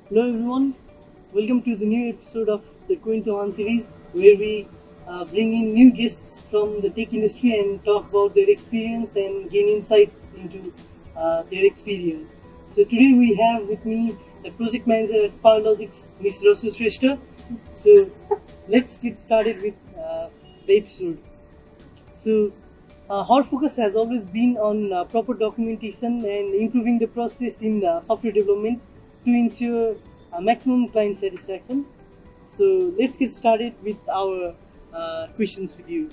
Hello everyone, welcome to the new episode of the Queen to One series where we bring in new guests from the tech industry and talk about their experience and gain insights into their experience. So today we have with me the project manager at Sparlogics, Ms. Rasu Shrestha. So let's get started with the episode. So our focus has always been on proper documentation and improving the process in software development to ensure maximum client satisfaction. So let's get started with our questions with you.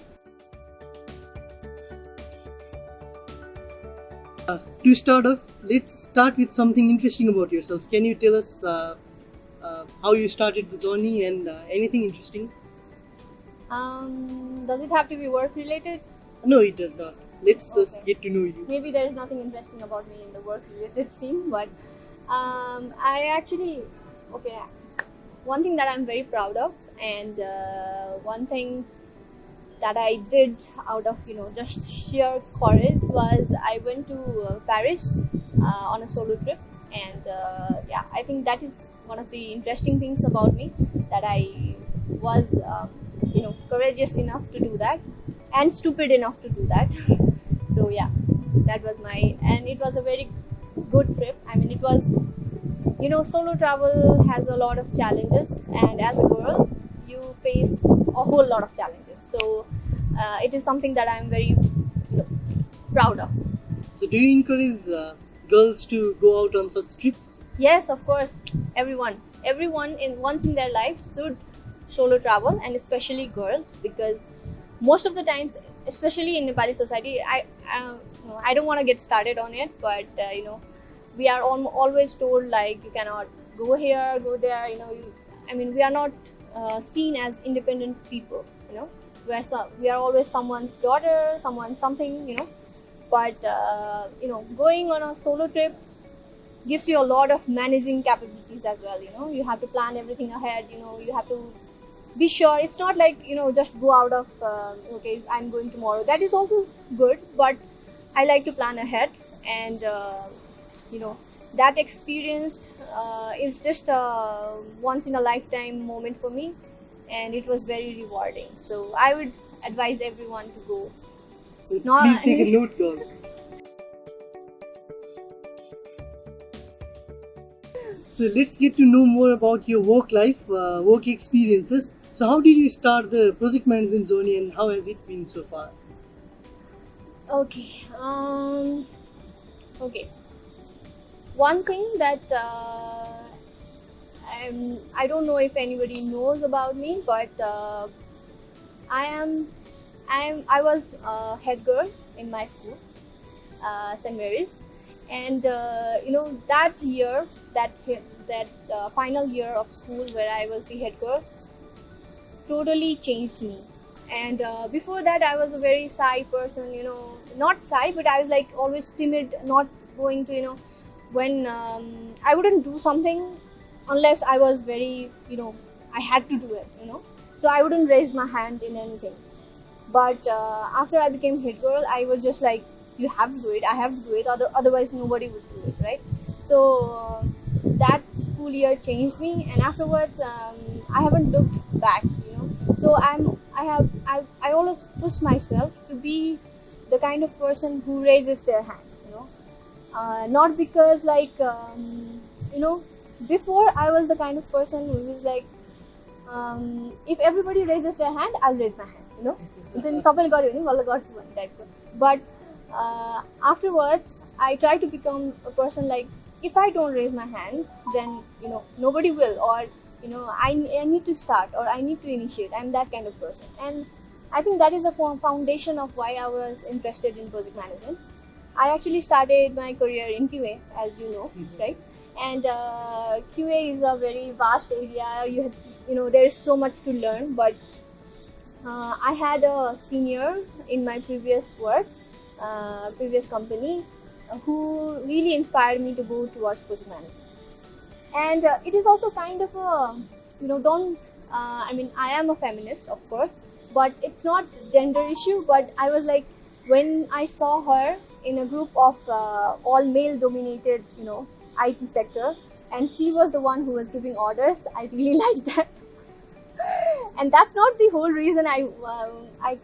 To start off, let's start with something interesting about yourself. Can you tell us how you started the journey and anything interesting? Does it have to be work related? No, it does not. Let's just Okay. get to know you. Maybe there is nothing interesting about me in the work related scene, but I actually, okay, one thing that I'm very proud of, and one thing that I did out of just sheer courage was I went to Paris on a solo trip, and yeah, I think that is one of the interesting things about me, that I was courageous enough to do that and stupid enough to do that. So yeah, that was and it was a very good trip. I mean, it was, solo travel has a lot of challenges, and as a girl you face a whole lot of challenges. So it is something that I'm very proud of. So do you encourage girls to go out on such trips? Yes, of course. Everyone in once in their life should solo travel, and especially girls, because most of the times, especially in Nepali society, I don't want to get started on it, but we are always told like you cannot go here, go there. We are not seen as independent people. We are always someone's daughter, someone's something. But going on a solo trip gives you a lot of managing capabilities as well. You have to plan everything ahead. You have to be sure. It's not like just go out of okay, I'm going tomorrow. That is also good, but I like to plan ahead, and that experience is just a once in a lifetime moment for me, and it was very rewarding. So I would advise everyone to go. So No, please take a note, girls. So let's get to know more about your work life, work experiences. So how did you start the project management journey and how has it been so far? Okay. Okay. One thing that I don't know if anybody knows about me, but I was head girl in my school, St. Mary's, and that year, that final year of school where I was the head girl, totally changed me. And before that, I was a very shy person. Not shy, but I was like always timid, not going to when I wouldn't do something unless I was very I had to do it. So I wouldn't raise my hand in anything. But after I became head girl, I was just like, you have to do it, I have to do it, otherwise nobody would do it, right? So that school year changed me, and afterwards I haven't looked back. So I always push myself to be the kind of person who raises their hand. Not because before I was the kind of person who was like, if everybody raises their hand, I'll raise my hand. Then सबैले गर्यो भने मलाई गर्छु भन्ने टाइपको. But afterwards, I try to become a person like, if I don't raise my hand, then nobody will, or I need to start, or I need to initiate. I'm that kind of person, and I think that is the foundation of why I was interested in project management. I actually started my career in QA, as you know, right? And QA is a very vast area. There is so much to learn, but I had a senior in my previous company, who really inspired me to go towards project management. And it is also kind of a, I am a feminist, of course, but it's not gender issue. But I was like, when I saw her in a group of all male dominated, IT sector, and C was the one who was giving orders. I really liked that. And that's not the whole reason I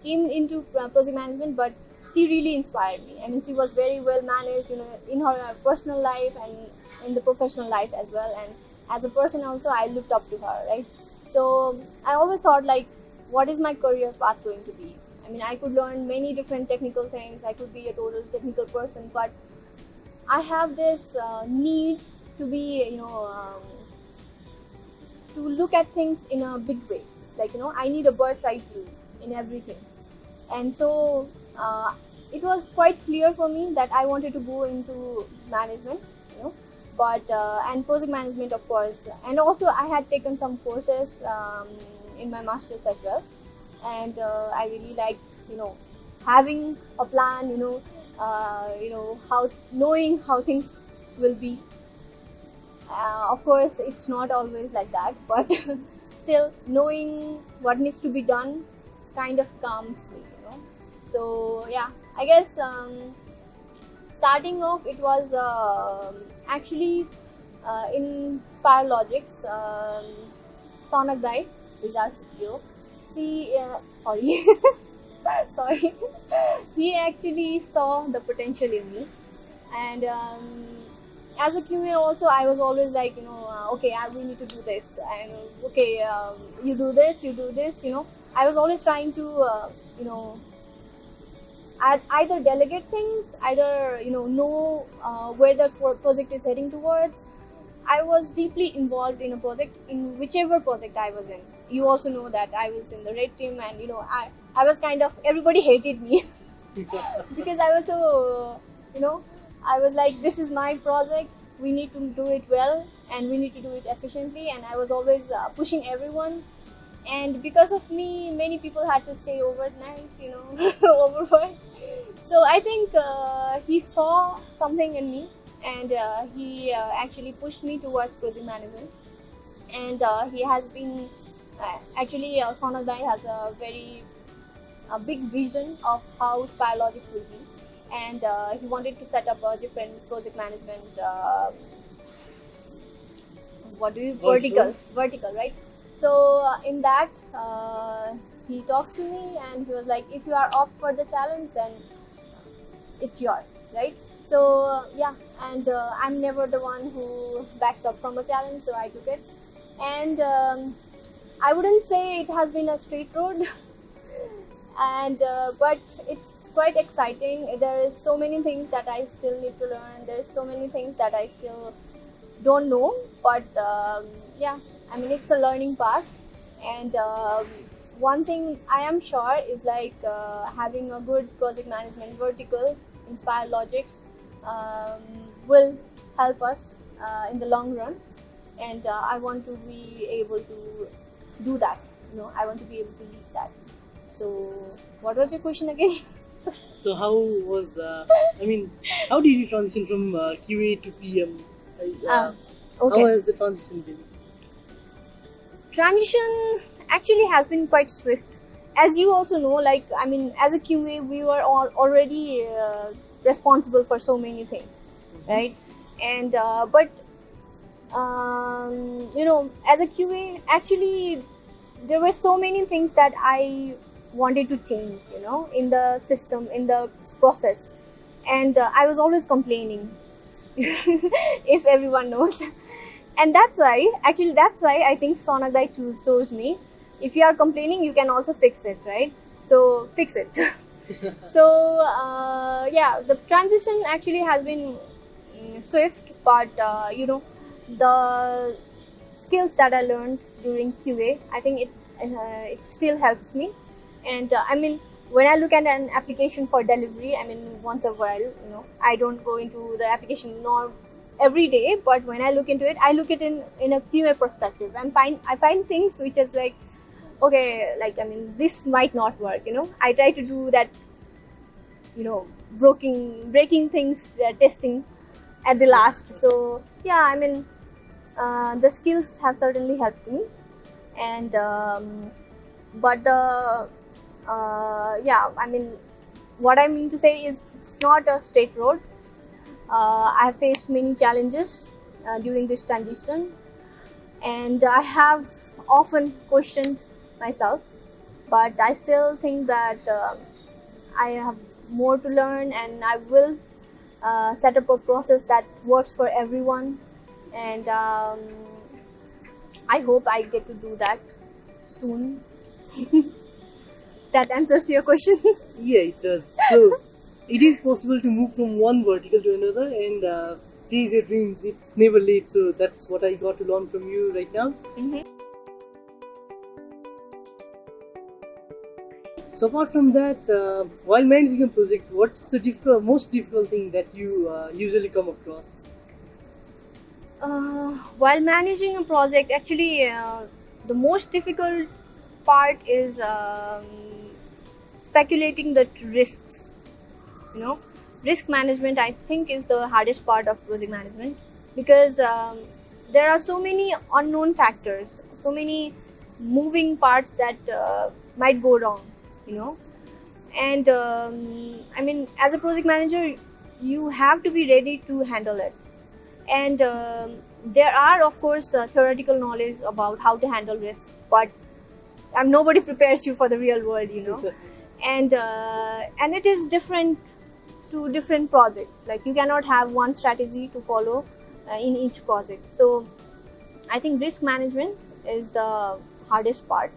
came into project management, but she really inspired me. I mean, she was very well managed, in her personal life and in the professional life as well. And as a person also, I looked up to her, right? So I always thought, like, what is my career path going to be? I mean, I could learn many different technical things. I could be a total technical person, but I have this need to be, to look at things in a big way. Like, I need a bird's eye view in everything. And so it was quite clear for me that I wanted to go into management, but and project management, of course. And also I had taken some courses in my master's as well. And I really liked, having a plan, knowing how things will be. Of course, it's not always like that, but still knowing what needs to be done kind of calms me, So yeah, I guess starting off, it was actually in Spiralogics. Sonak Dai is our CTO. Sorry, he actually saw the potential in me, and as a QA also, I was always like, okay, we need to do this, and okay, you do this, I was always trying to, either delegate things, either, know where the project is heading towards. I was deeply involved in a project, in whichever project I was in. You also know that I was in the red team, and, I was kind of, everybody hated me because I was so, I was like, this is my project, we need to do it well and we need to do it efficiently, and I was always pushing everyone. And because of me, many people had to stay overnight, overwork. So I think he saw something in me, and he actually pushed me towards project management. And he has been, Sonak Dai has a big vision of how Spiralogics will be. And he wanted to set up a different project management, vertical, right? So in that, he talked to me, and he was like, if you are up for the challenge, then it's yours, right? So yeah, and I'm never the one who backs up from a challenge, so I took it. And I wouldn't say it has been a straight road. And but it's quite exciting. There is so many things that I still need to learn. There's so many things that I still don't know, but yeah, I mean, it's a learning path. And one thing I am sure is, like, having a good project management vertical in Spiralogics will help us in the long run. And I want to be able to do that. I want to be able to lead that. So, what was your question again? So how was, how did you transition from QA to PM? Okay. How has the transition been? Transition actually has been quite swift. As you also know, like, I mean, as a QA, we were already responsible for so many things, right? And, but, as a QA, actually, there were so many things that I wanted to change, in the system, in the process. And I was always complaining, if everyone knows. And that's why I think Sonak Dai chose me. If you are complaining, you can also fix it, right? So fix it. So yeah, the transition actually has been swift, but the skills that I learned during QA, I think it still helps me. And I mean, when I look at an application for delivery, I mean, once a while, I don't go into the application nor every day, but when I look into it, I look at it in a QA perspective, and I find things which is like, okay, like, I mean, this might not work, I try to do that, breaking things, testing at the last. So yeah, I mean, the skills have certainly helped me. And but the yeah, I mean, what I mean to say is, it's not a straight road. I have faced many challenges, during this transition, and I have often questioned myself, but I still think that I have more to learn, and I will set up a process that works for everyone, and I hope I get to do that soon. That answers your question. Yeah, it does. So, it is possible to move from one vertical to another and chase your dreams. It's never late. So, that's what I got to learn from you right now. So, apart from that, while managing a project, what's the most difficult thing that you usually come across? While managing a project, actually, the most difficult part is speculating the risks. Risk management, I think, is the hardest part of project management, because there are so many unknown factors, so many moving parts that might go wrong. And I mean, as a project manager, you have to be ready to handle it. And there are, of course, theoretical knowledge about how to handle risk, but nobody prepares you for the real world, and it is different to different projects. Like, you cannot have one strategy to follow in each project. So I think risk management is the hardest part,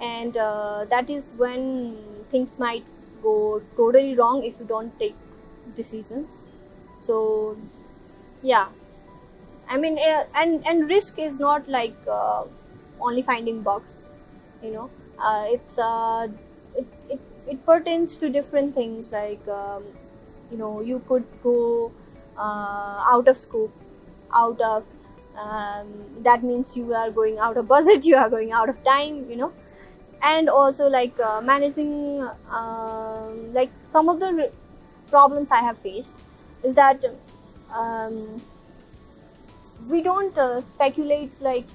and that is when things might go totally wrong if you don't take decisions. So yeah, I mean, and risk is not like only finding bugs. It pertains to different things, like you could go out of scope, out of that means you are going out of budget, you are going out of time, and also like managing like some of the problems I have faced is that we don't speculate like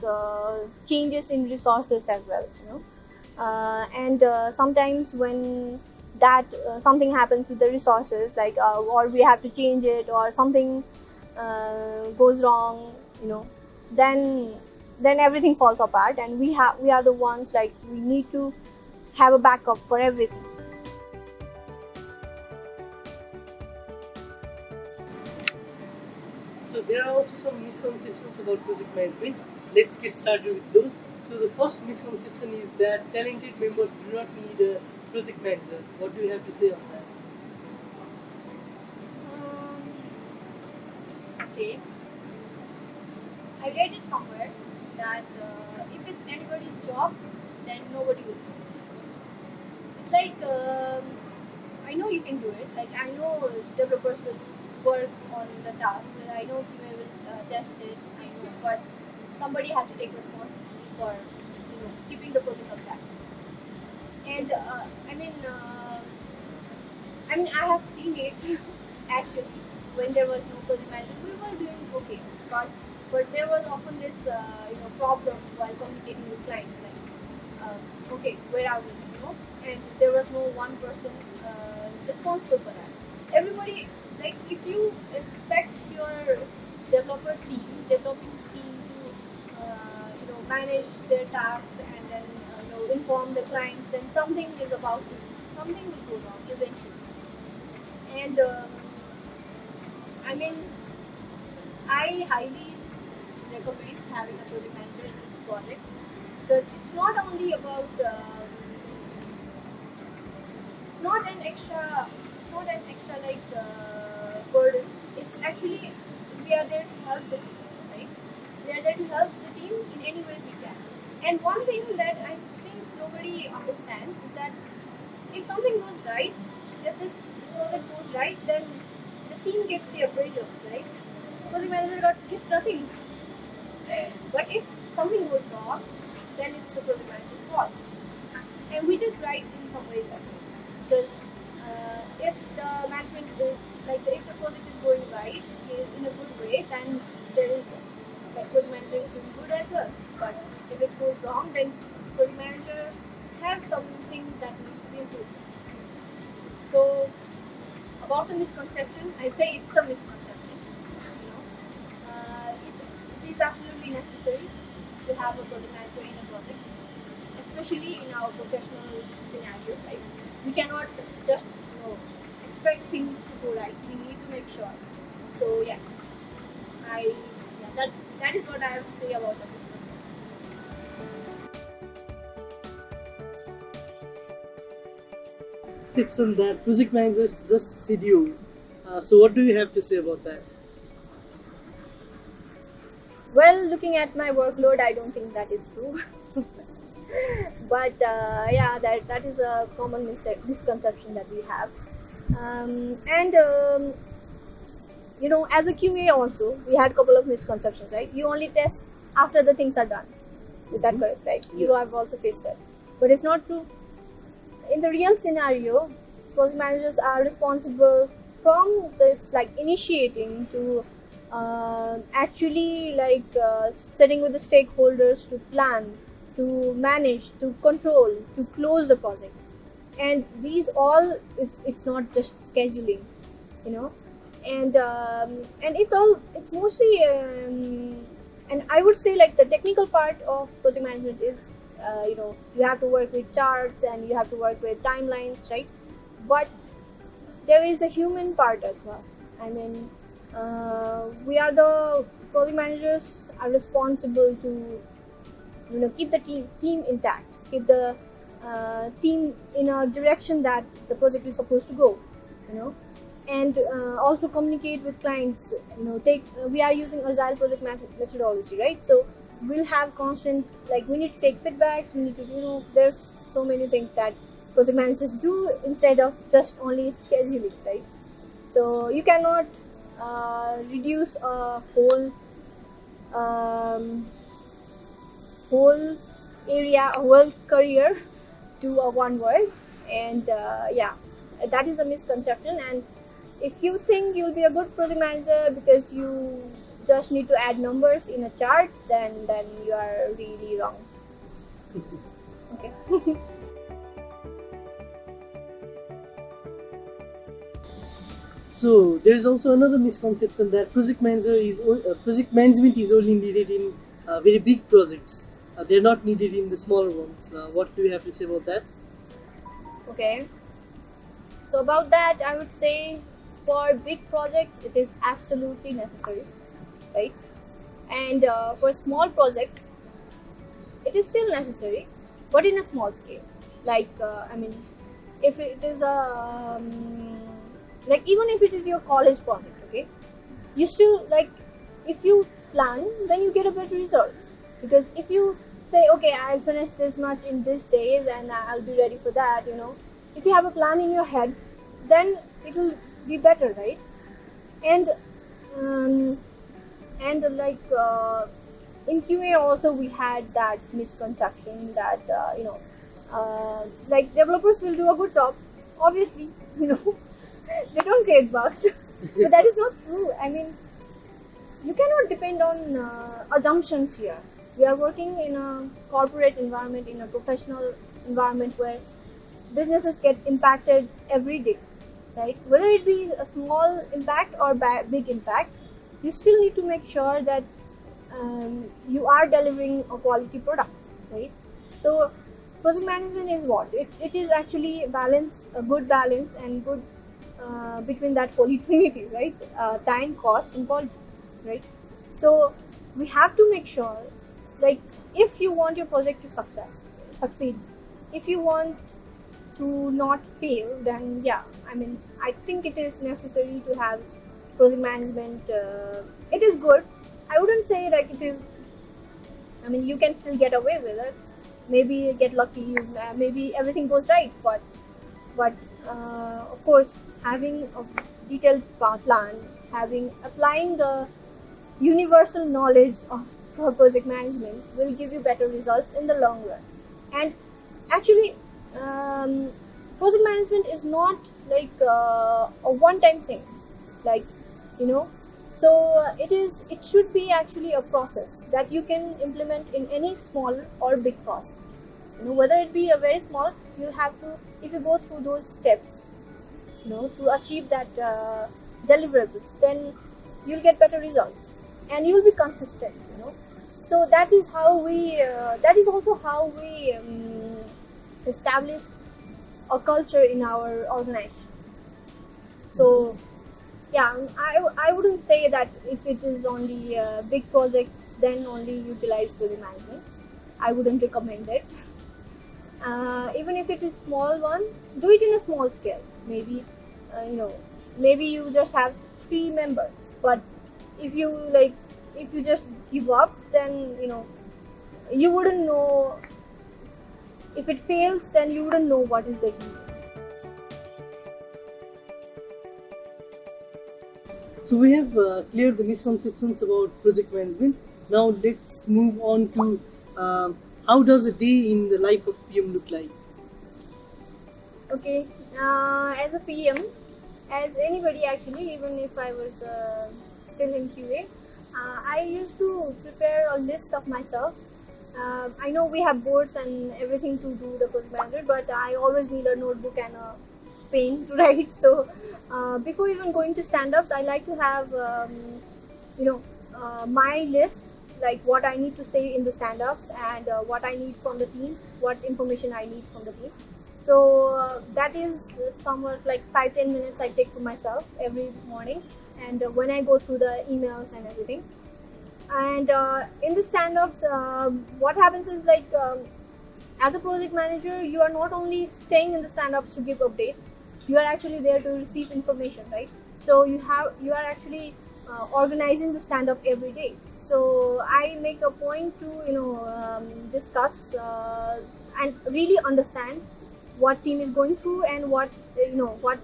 changes in resources as well, and sometimes when that something happens with the resources, like or we have to change it, or something goes wrong, then everything falls apart, and we are the ones, like, we need to have a backup for everything. So there are also some misconceptions about project management. Let's get started with those. So the first misconception is that talented members do not need a project manager. What do you have to say on that? Okay. I read it somewhere that if it's anybody's job, then nobody will do it. It's like, I know you can do it. Like, I know developers will work on the task. I know QA will test it. I know, but somebody has to take responsibility for keeping the project on track. And I have seen it actually when there was no project manager. We were doing okay, but there was often this problem while communicating with clients, like okay, where are we, and there was no one person responsible for that. Everybody, like, if you expect your developing team to manage their tasks and then inform the clients, then something will go wrong eventually. And I highly recommend having a project manager in this project, because it's not only about it's not an extra like burden. It's actually, we are there to help the team, right? We are there to help the team in any way we can. And one thing that I think nobody understands is that if something goes right, if this project goes right, then the team gets the appraisal, right? Project manager gets nothing. But if something goes wrong, then it's the project manager's fault. And which is right in some ways as well. Because if the management is, like, if the project is going right in a good way, then there is, like, project manager is doing good as well. But if it goes wrong, then project manager has something that needs to be improved. So about the misconception, I'd say it's a misconception. is absolutely necessary to have a project manager in a project, especially in our professional scenario. Like, we cannot just expect things to go right. We need to make sure. So yeah, that is what I have to say about this. Tips on that. Project managers just schedule. So what do you have to say about that? Well, looking at my workload, I don't think that is true. But yeah, that is a common misconception that we have. As a QA also, we had a couple of misconceptions, right? You only test after the things are done. Is that correct? Right? You have also faced that, but it's not true. In the real scenario, project managers are responsible from this, like, initiating to actually sitting with the stakeholders to plan, to manage, to control, to close the project. And these all it's not just scheduling, and it's mostly and I would say, like, the technical part of project management is you have to work with charts and you have to work with timelines, right? But there is a human part as well. I mean, we are the project managers are responsible to keep the team intact, keep the team in a direction that the project is supposed to go, and also communicate with clients. We are using agile project methodology, right? So we'll have constant, like, we need to take feedbacks, we need to there's so many things that project managers do instead of just only scheduling, right? So you cannot reduce a whole area, a whole career to a one word. And yeah, that is a misconception. And if you think you'll be a good project manager because you just need to add numbers in a chart, then you are really wrong. Okay. So there is also another misconception that project management is only needed in very big projects. They're not needed in the smaller ones. What do you have to say about that? Okay. So about that, I would say for big projects, it is absolutely necessary, right? And for small projects, it is still necessary, but in a small scale. Like, if it is a even if it is your college project, okay, you still, like, if you plan, then you get a better results. Because if you say, okay, I'll finish this much in this days and I'll be ready for that, if you have a plan in your head, then it will be better, right? And in QA also we had that misconception that developers will do a good job, obviously. They don't create bugs. But that is not true. I mean, you cannot depend on assumptions here. We are working in a corporate environment, in a professional environment where businesses get impacted every day, right? Whether it be a small impact or big impact, you still need to make sure that you are delivering a quality product, right? So project management is what? It is actually a good balance and good between that holy trinity, right? Time, cost, and quality, right? So we have to make sure, like, if you want your project to succeed, if you want to not fail, then yeah, I think it is necessary to have project management. It is good. I wouldn't say like it is. You can still get away with it. Maybe you get lucky. Maybe everything goes right. But of course, having a detailed plan, applying the universal knowledge of project management will give you better results in the long run. And actually, project management is not like a one-time thing, so it should be actually a process that you can implement in any small or big project. Whether it be a very small, you have to, if you go through those steps, to achieve that deliverables, then you'll get better results. and you will be consistent, so that is how we that is also how we establish a culture in our organization. So yeah, I wouldn't say that if it is only big projects then only utilize project management. I wouldn't recommend it. Even if it is small one, do it in a small scale. Maybe maybe you just have 3 members, but if you if you just give up, then you wouldn't know. If it fails, then you wouldn't know what is the reason. So we have cleared the misconceptions about project management. Now let's move on to how does a day in the life of PM look like? Okay, as a PM, as anybody actually, even if I was still in QA, I used to prepare a list of myself. I know we have boards and everything to do the project management, but I always need a notebook and a pen to write. So before even going to stand-ups, I like to have my list, like what I need to say in the stand-ups and what I need from the team, what information I need from the team. So that is somewhat like 5-10 minutes I take for myself every morning, and when I go through the emails and everything. And in the stand-ups, what happens is as a project manager, you are not only staying in the stand-ups to give updates, you are actually there to receive information, right? So you are actually organizing the stand-up every day. So I make a point to discuss and really understand what team is going through and what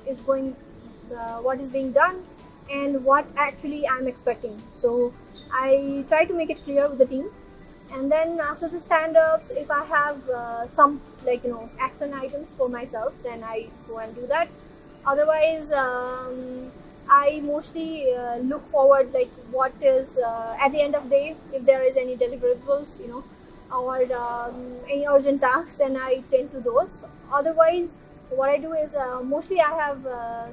is being done and what actually I'm expecting. So I try to make it clear with the team, and then after the stand-ups, if I have some action items for myself, then I go and do that. Otherwise, I mostly look forward what is at the end of the day, if there is any deliverables, or any urgent tasks, then I tend to those. Otherwise, what I do is mostly I have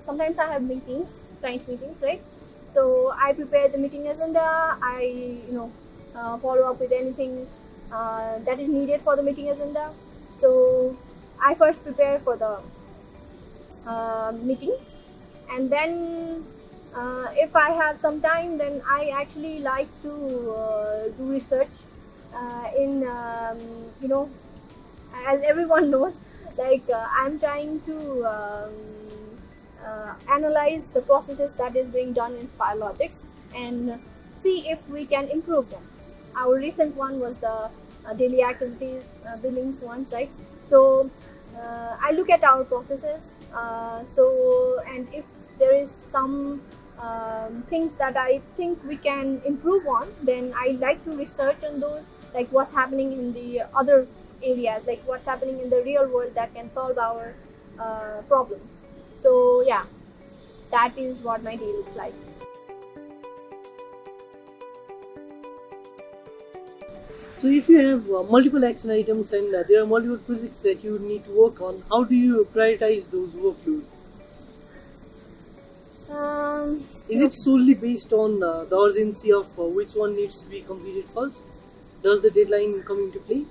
sometimes I have meetings, client meetings, right? So I prepare the meeting agenda. I follow up with anything that is needed for the meeting agenda. So I first prepare for the meeting, and then if I have some time, then I actually like to do research in as everyone knows, I'm trying to analyze the processes that is being done in Spiralogics and see if we can improve them. Our recent one was the daily activities billings ones, right? So I look at our processes, and if there is some things that I think we can improve on, then I like to research on those, like what's happening in the other areas, like what's happening in the real world that can solve our problems. So yeah, that is what my day looks like. So if you have multiple action items and there are multiple projects that you need to work on, how do you prioritize those workload? Is it solely based on the urgency of which one needs to be completed first? Does the deadline come into play?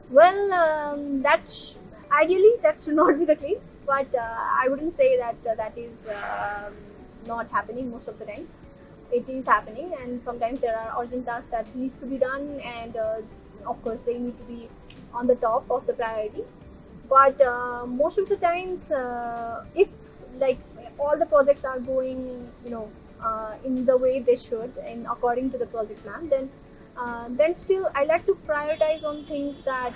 Well, that's ideally that should not be the case, but I wouldn't say that that is not happening most of the time. It is happening, and sometimes there are urgent tasks that needs to be done, and of course they need to be on the top of the priority. But most of the times, if all the projects are going in the way they should and according to the project plan, then still I like to prioritize on things that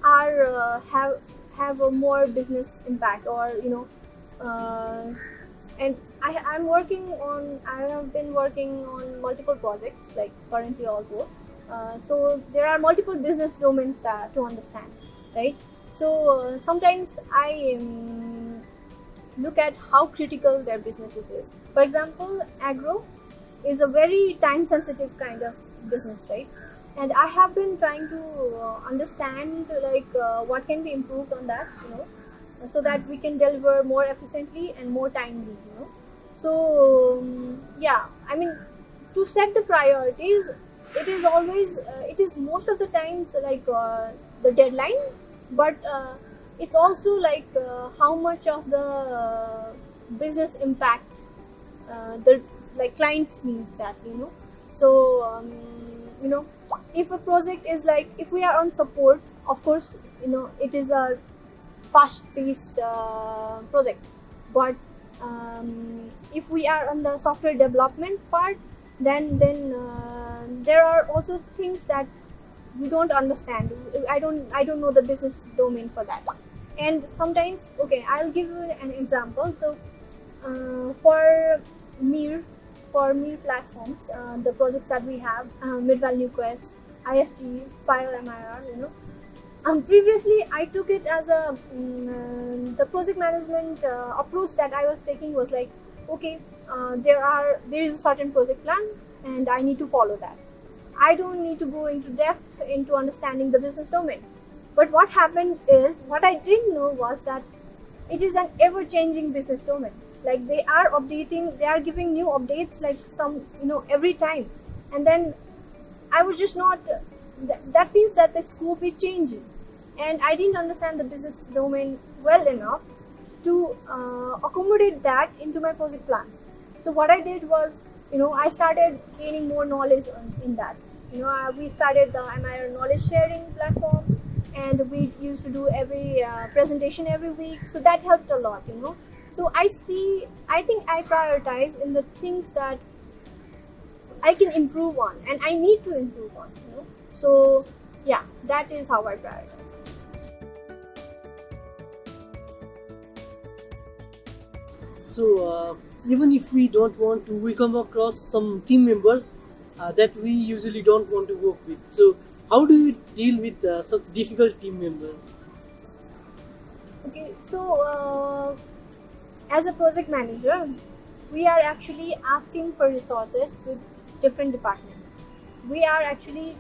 are have a more business impact, or and I have been working on multiple projects, like currently also. So there are multiple business domains to understand, right? So sometimes I look at how critical their businesses is. For example, agro is a very time sensitive kind of business, right? And I have been trying to understand what can be improved on that, so that we can deliver more efficiently and more timely, So yeah, I mean, to set the priorities, it is always it is most of the times like the deadline, but it's also like how much of the business impact the like clients need that, you know. So you know, if a project is like, if we are on support, of course, you know, it is a fast paced project, but if we are on the software development part, then there are also things that we don't understand. I don't know the business domain for that. And sometimes, okay, I'll give you an example. So for Mir, platforms, the projects that we have, Midval NewQuest, ISG, Spire MIR, you know, previously I took it as a the project management approach that I was taking was like, okay, there is a certain project plan and I need to follow that. I don't need to go into depth into understanding the business domain. But what happened is, what I didn't know was that it is an ever-changing business domain. Like, they are updating, they are giving new updates like some, you know, every time. And then I was just not, that means that the scope is changing. And I didn't understand the business domain well enough to accommodate that into my project plan. So what I did was, you know, I started gaining more knowledge in that. You know, we started the MIR knowledge sharing platform, and we used to do every presentation every week. So that helped a lot, you know. So I think I prioritize in the things that I can improve on and I need to improve on, you know. So yeah, that is how I prioritize. So even if we don't want to, we come across some team members that we usually don't want to work with. So how do you deal with such difficult team members? Okay, so as a project manager, we are actually asking for resources with different departments. We are actually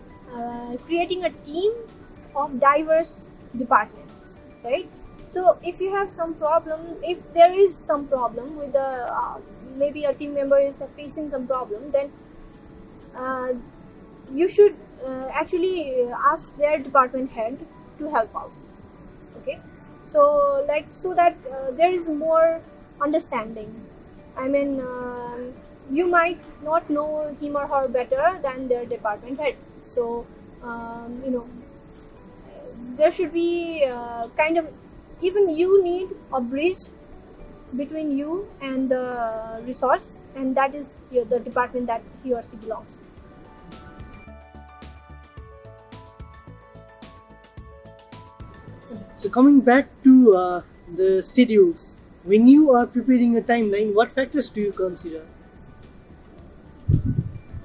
creating a team of diverse departments, right? So if you have some problem, if there is some problem with maybe a team member is facing some problem, then you should actually ask their department head to help out. Okay, so like, so that there is more understanding. I mean, you might not know him or her better than their department head. So you know, there should be kind of, even you need a bridge between you and the resource, and that is the department that he or she belongs to. So coming back to the schedules, when you are preparing a timeline, what factors do you consider?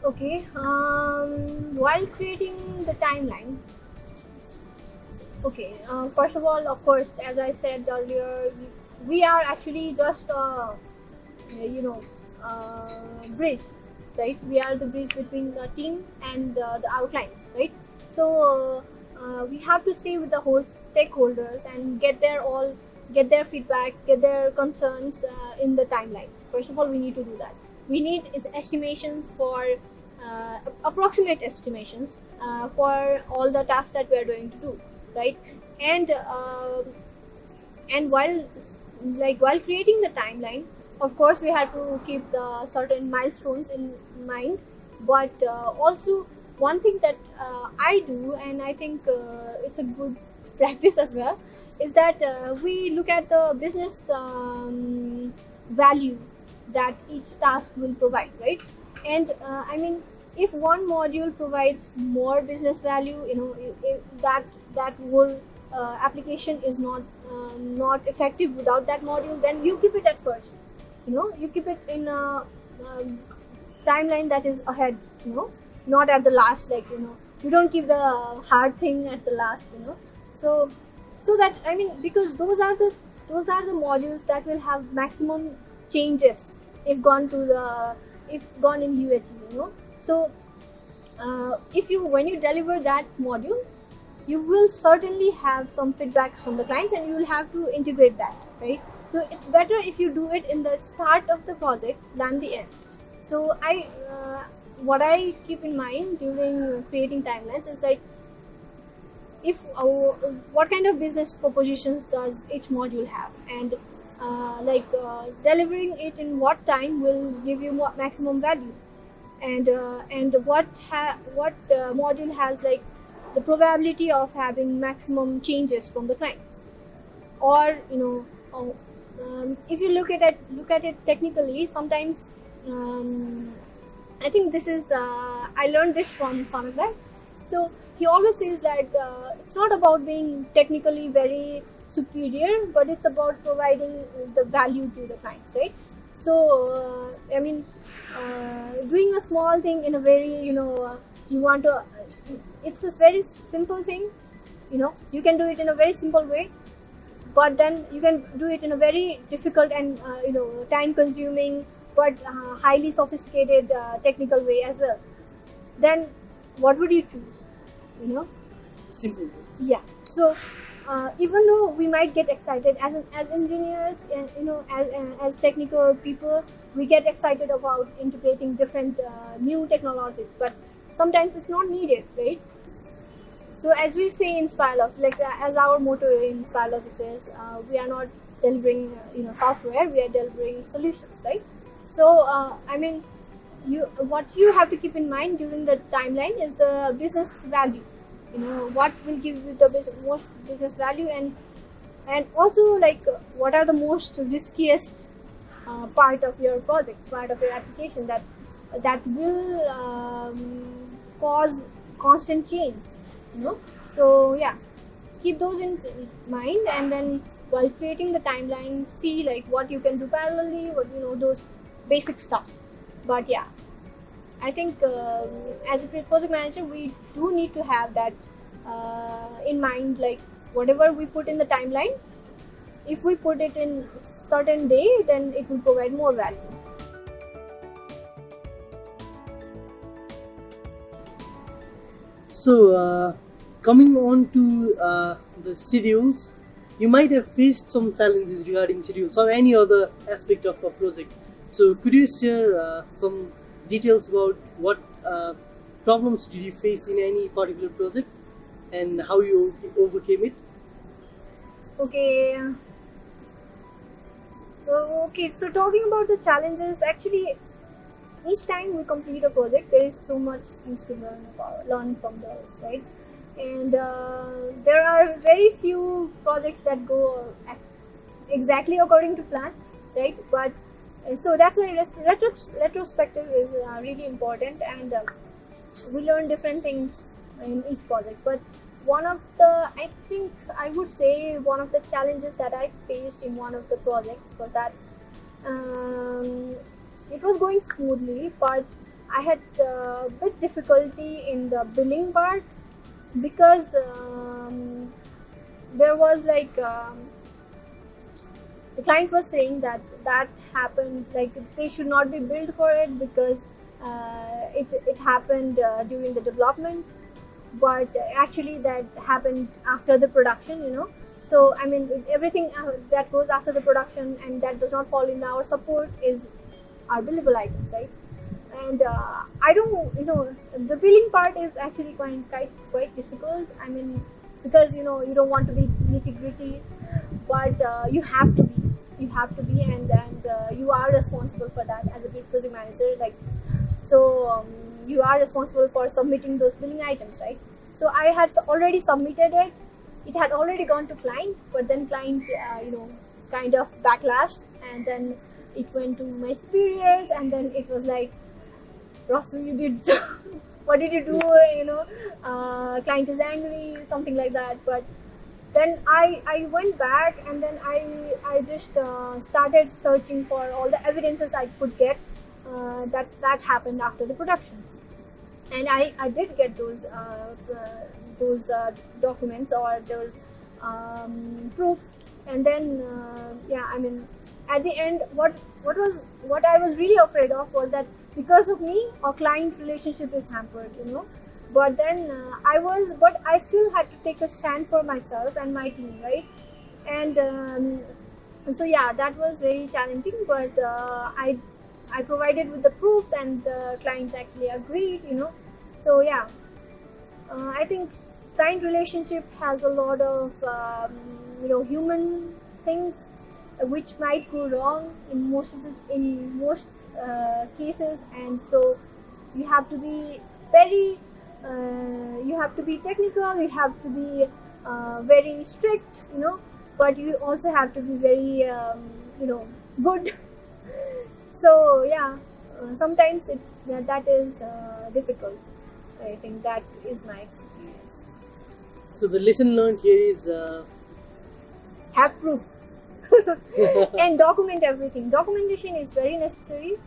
Okay, while creating the timeline, okay, first of all, of course, as I said earlier, we are actually just you know, bridge, right? We are the bridge between the team and the outlines, right? So we have to stay with the whole stakeholders and get their feedbacks, get their concerns in the timeline. First of all, we need to do that. We need estimations for approximate estimations for all the tasks that we are going to do, right? And while creating the timeline, of course, we have to keep the certain milestones in mind, but also one thing that I do, and I think it's a good practice as well, is that we look at the business value that each task will provide, right? And I mean, if one module provides more business value, you know, if that whole application is not effective without that module, then you keep it at first. You know, you keep it in a timeline that is ahead. You know, not at the last. Like, you know, you don't keep the hard thing at the last. You know, so that, I mean, because those are the modules that will have maximum changes if gone in UAT. You know, so when you deliver that module, you will certainly have some feedbacks from the clients, and you will have to integrate that, right? So it's better if you do it in the start of the project than the end. So what I keep in mind during creating timelines is like, if what kind of business propositions does each module have, and delivering it in what time will give you maximum value, and what module has like the probability of having maximum changes from the clients. Or if you look at it technically, sometimes I think this is I learned this from Sonaglide. So he always says that it's not about being technically very superior, but it's about providing the value to the clients, right? So doing a small thing in a very you want to it's a very simple thing, you can do it in a very simple way, but then you can do it in a very difficult and time consuming but highly sophisticated technical way as well. Then what would you choose? Simple. Yeah. So even though we might get excited as engineers and as technical people, we get excited about integrating different new technologies, but sometimes it's not needed, right? So as we say in Spiralogics, like as our motto in Spiralogics is, we are not delivering software, we are delivering solutions, right? So what you have to keep in mind during the timeline is the business value. What will give you the most business value, and also like what are the most riskiest part of your project, part of your application that will cause constant change. So yeah, keep those in mind, and then while creating the timeline, see like what you can do parallelly, what those basic stuffs. But yeah, I think as a project manager, we do need to have that in mind. Like whatever we put in the timeline, if we put it in certain day, then it will provide more value. So coming on to the schedules, you might have faced some challenges regarding schedules or any other aspect of a project. So could you share some details about what problems did you face in any particular project and how you overcame it? Okay. So talking about the challenges, actually, each time we complete a project, there is so much things to learn from those, right? And there are very few projects that go exactly according to plan, right? But so that's why retrospective is really important, and we learn different things in each project. But I think I would say one of the challenges that I faced in one of the projects was that it was going smoothly, but I had a bit difficulty in the billing part, because there was like the client was saying that happened, like they should not be billed for it because it happened during the development, but actually that happened after the production. So everything that goes after the production and that does not fall in our support is our billable items, right? And I don't, the billing part is actually quite difficult. Because you don't want to be nitty gritty, but you have to be, and you are responsible for that as a project manager. Like, so you are responsible for submitting those billing items, right? So I had already submitted it. It had already gone to client, but then client, kind of backlashed, and then it went to my superiors, and then it was like, Rasu, you did what did you do? Client is angry, something like that. But then I went back, and then I just started searching for all the evidences I could get that happened after the production, and I did get those documents or those proof. And then at the end, what I was really afraid of was that because of me, our client relationship is hampered, But then I still had to take a stand for myself and my team, right? And So yeah, that was very challenging, but I provided with the proofs, and the client actually agreed. So yeah, I think client relationship has a lot of human things which might go wrong in most cases, and so you have to be very you have to be technical, you have to be very strict, but you also have to be very good. So yeah, sometimes that is difficult. I think that is my experience. So the lesson learned here is Have proof and document everything. Documentation is very necessary,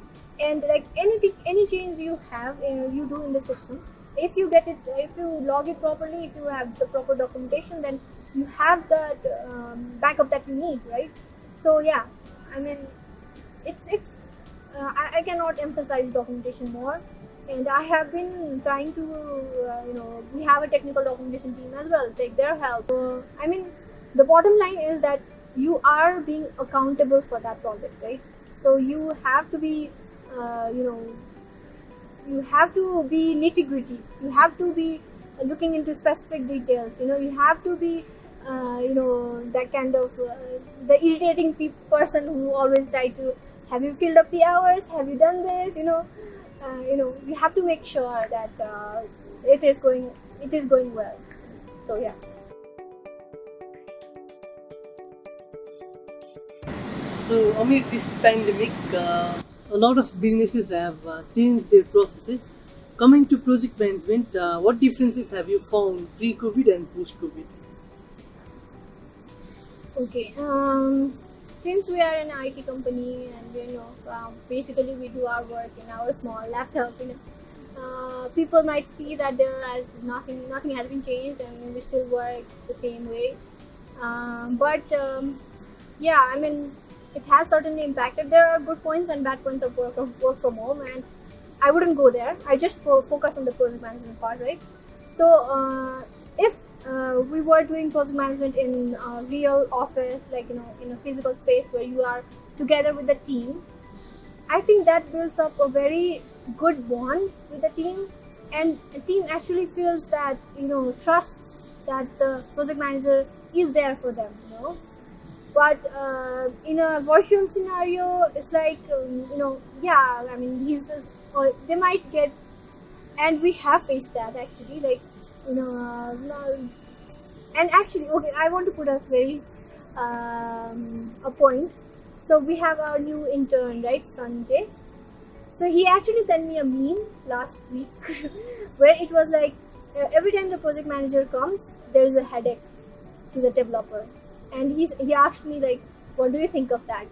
and like any change you have, you do in the system, if you log it properly, if you have the proper documentation, then you have that backup that you need, right? So yeah, I mean, it's I cannot emphasize documentation more, and I have been trying to we have a technical documentation team as well, take their help. I mean, the bottom line is that you are being accountable for that project, right? So you have to be you have to be nitty gritty, you have to be looking into specific details, you have to be that kind of the irritating person who always try to, have you filled up the hours, have you done this, you have to make sure that it is going well. So yeah. So amid this pandemic, a lot of businesses have changed their processes. Coming to project management, what differences have you found pre-COVID and post-COVID? Okay. Since we are an IT company, and basically we do our work in our small laptop, people might see that nothing has been changed, and we still work the same way. But yeah, I mean, it has certainly impacted. There are good points and bad points of work from home, and I wouldn't go there. I just focus on the project management part, right? So if we were doing project management in a real office, like in a physical space where you are together with the team, I think that builds up a very good bond with the team, and the team actually feels that trusts that the project manager is there for them, But in a virtual scenario, it's like yeah, I mean, or they might get, and we have faced that actually, like and actually, okay, I want to put a very a point. So we have our new intern, right, Sanjay. So he actually sent me a meme last week where it was like, every time the project manager comes, there is a headache to the developer, and he asked me like, what do you think of that?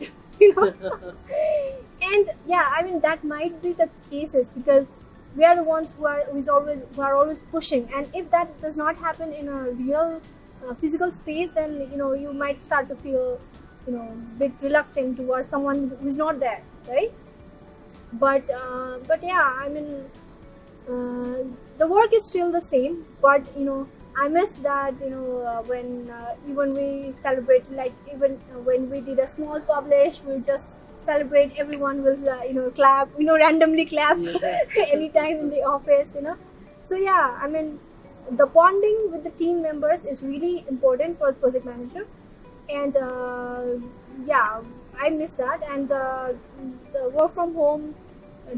And yeah, I mean, that might be the cases, because we are the ones who are always pushing, and if that does not happen in a real physical space, then you might start to feel a bit reluctant towards someone who is not there, right? But yeah, I mean, the work is still the same, but I miss that when even we celebrate, like even when we did a small publish, we just celebrate, everyone will clap, randomly clap anytime in the office, So yeah, I mean, the bonding with the team members is really important for a project manager, and yeah, I miss that. And the work from home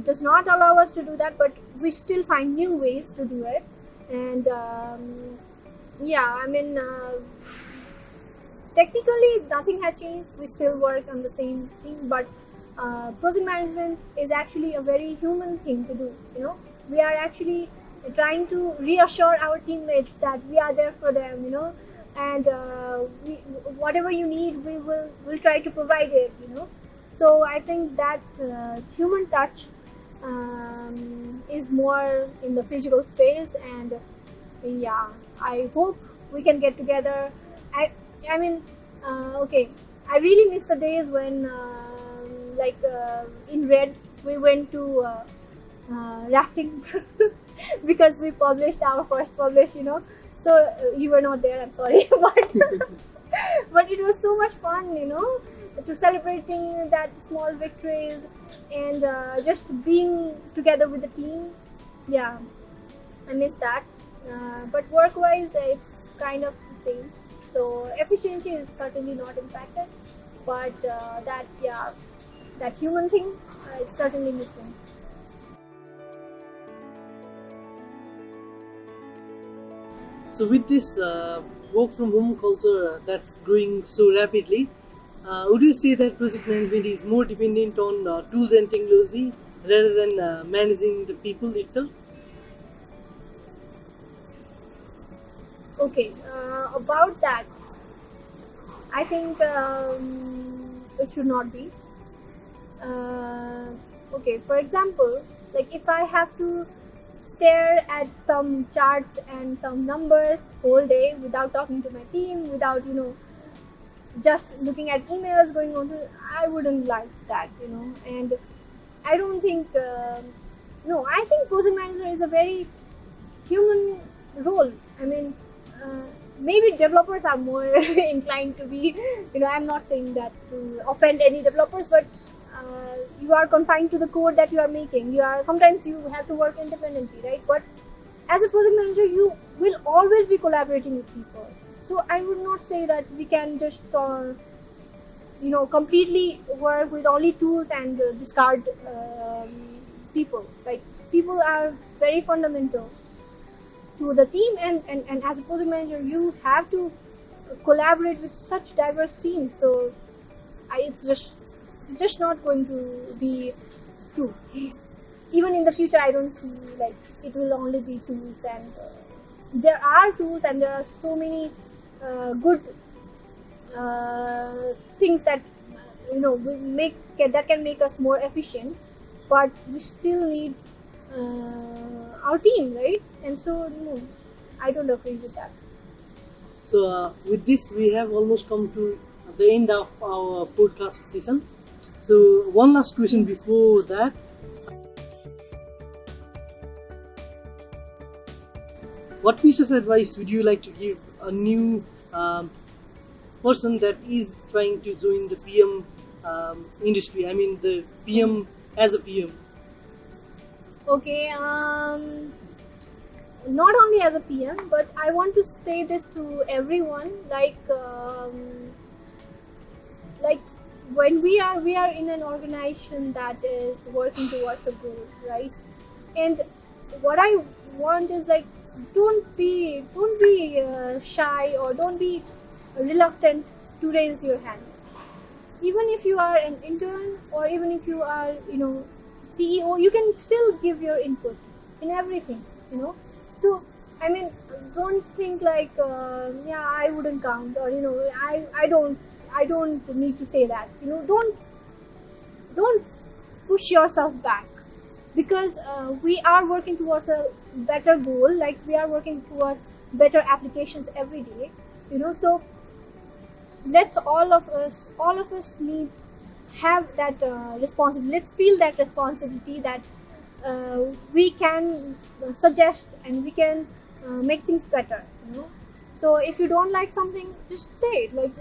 does not allow us to do that, but we still find new ways to do it. And yeah, I mean, technically nothing had changed, we still work on the same thing, but project management is actually a very human thing to do. We are actually trying to reassure our teammates that we are there for them, and whatever you need, we'll try to provide it, So I think that human touch is more in the physical space, and yeah, I hope we can get together. I mean, okay, I really miss the days when in Red we went to rafting because we published our first publish, So you were not there, I'm sorry, but it was so much fun, to celebrating that small victories and just being together with the team. Yeah, I miss that. But work-wise, it's kind of the same. So efficiency is certainly not impacted, but that human thing, it's certainly missing. So with this work from home culture that's growing so rapidly, would you say that project management is more dependent on tools and technology rather than managing the people itself? Okay, about that, I think it should not be. Okay, for example, like if I have to stare at some charts and some numbers whole day without talking to my team, without just looking at emails going on, I wouldn't like that, and I don't think. No, I think project manager is a very human role. I mean, maybe developers are more inclined to be, I'm not saying that to offend any developers, but you are confined to the code that you are making. Sometimes you have to work independently, right? But as a project manager, you will always be collaborating with people. So I would not say that we can just completely work with only tools and discard people. Like, people are very fundamental to the team, and as a project manager, you have to collaborate with such diverse teams. So it's just not going to be true. Even in the future, I don't see like it will only be tools, and there are tools and there are so many good things that that can make us more efficient, but we still need our team, right? And so no, I don't agree with that. So with this, we have almost come to the end of our podcast session. So one last question before that. What piece of advice would you like to give a new person that is trying to join the PM industry? I mean, the PM as a PM. Okay, not only as a PM, but I want to say this to everyone. Like when we are in an organization that is working towards a goal, right? And what I want is like, don't be shy, or don't be reluctant to raise your hand. Even if you are an intern, or even if you are CEO, you can still give your input in everything. So I mean, don't think like I wouldn't count, or I don't need to say that. Don't push yourself back, because we are working towards a better goal. Like, we are working towards better applications every day. So let's all of us need have that responsibility. Let's feel that responsibility that we can suggest and we can make things better. So if you don't like something, just say it. Like,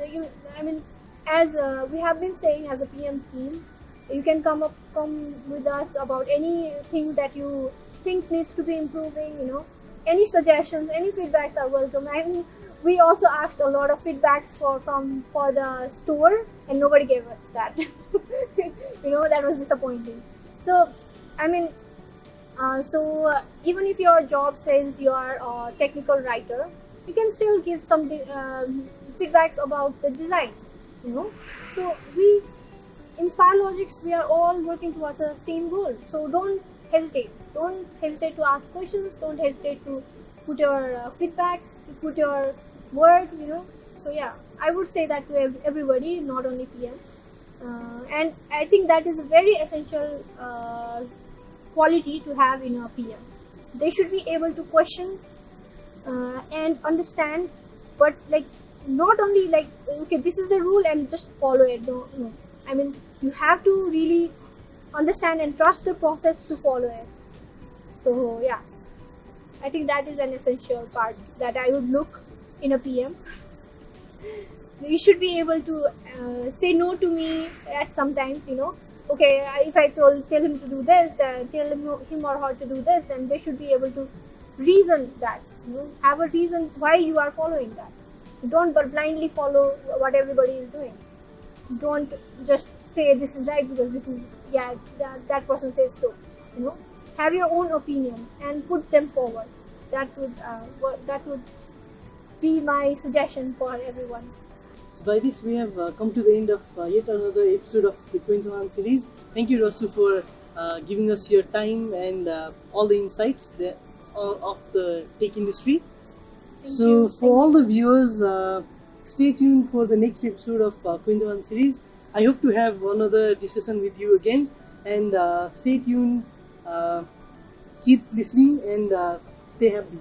as we have been saying, as a PM team, you can come with us about anything that you think needs to be improving. Any suggestions, any feedbacks are welcome. We also asked a lot of feedbacks for the store, and nobody gave us that. That was disappointing. So even if your job says you are a technical writer, you can still give some feedbacks about the design. So we in SpireLogix, we are all working towards the same goal. So don't hesitate to ask questions. Don't hesitate to put your feedbacks, to put your word. So yeah, I would say that to everybody, not only PM. And I think that is a very essential quality to have in a PM. They should be able to question and understand, but like, not only like, okay, this is the rule and just follow it. No. You have to really understand and trust the process to follow it. So yeah, I think that is an essential part that I would look in a PM. you should be able to say no to me at some times, you know. Okay, if I tell him to do this, tell him or her to do this, then they should be able to reason that, you know, have a reason why you are following that. Don't but blindly follow what everybody is doing. Don't just say this is right because this is, yeah, that person says so, you know. Have your own opinion and put them forward. That would be my suggestion for everyone. So by this we have come to the end of yet another episode of the 21 series. Thank you, Rasu, for giving us your time and all the insights of the tech industry. So for all the viewers, stay tuned for the next episode of 21 series. I hope to have another discussion with you again, and stay tuned, keep listening, and stay happy.